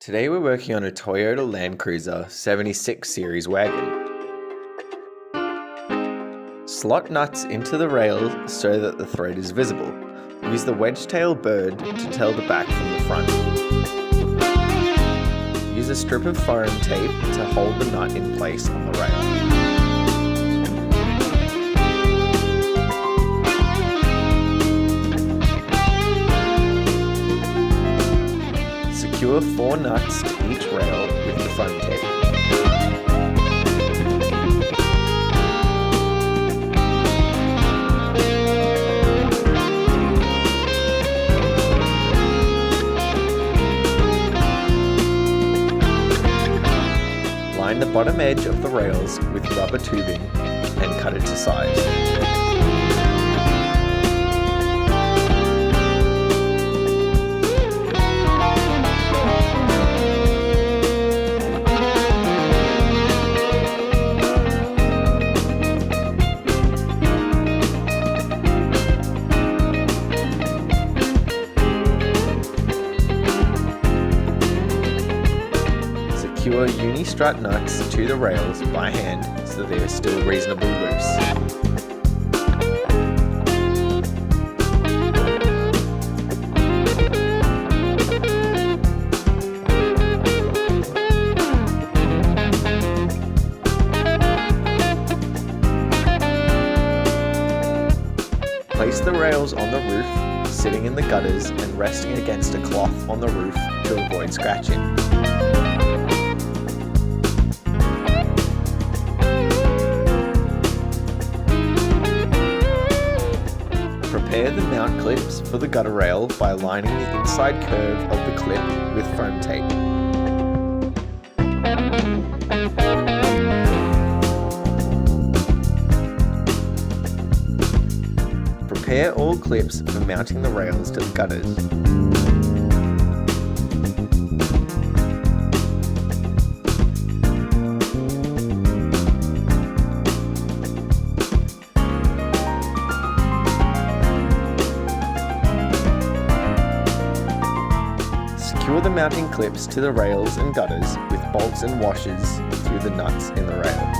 Today we're working on a Toyota Landcruiser 76 series wagon. Slot nuts into the rail so that the thread is visible. Use the Wedgetail bird to tell the back from the front. Use a strip of foam tape to hold the nut in place on the rail. Secure 4 nuts to each rail with the foam tape. Line the bottom edge of the rails with rubber tubing and cut it to size. Secure uni-strut nuts to the rails by hand so they are still reasonably loose. Place the rails on the roof, sitting in the gutters and resting against a cloth on the roof to avoid scratching. Prepare the mount clips for the gutter rail by lining the inside curve of the clip with foam tape. Prepare all clips for mounting the rails to the gutters. Secure the mounting clips to the rails and gutters with bolts and washers through the nuts in the rail.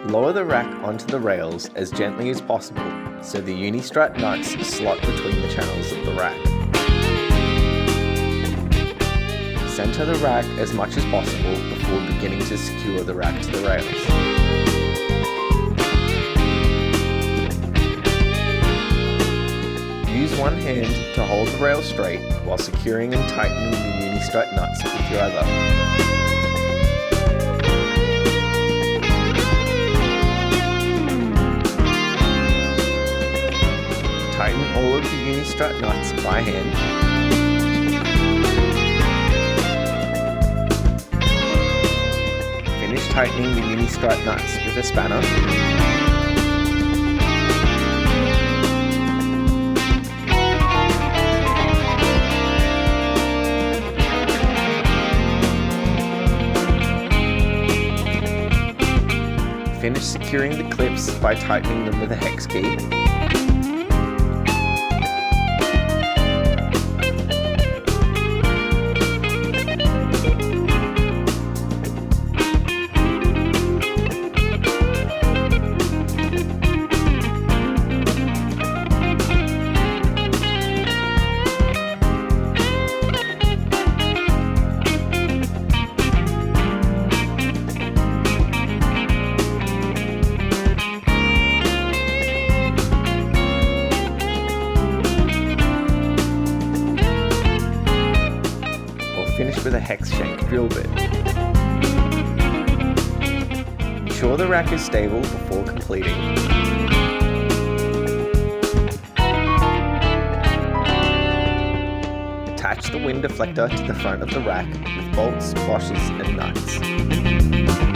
Lower the rack onto the rails as gently as possible so the uni-strut nuts slot between the channels of the rack. Center the rack as much as possible before beginning to secure the rack to the rails. Use one hand to hold the rail straight while securing and tightening the uni-strut nuts with your other. Tighten all of the uni-strut nuts by hand. Finish tightening the uni-strut nuts with a spanner. Finish securing the clips by tightening them with a hex key. Finish with a hex shank drill bit. Ensure the rack is stable before completing. Attach the wind deflector to the front of the rack with bolts, washers and nuts.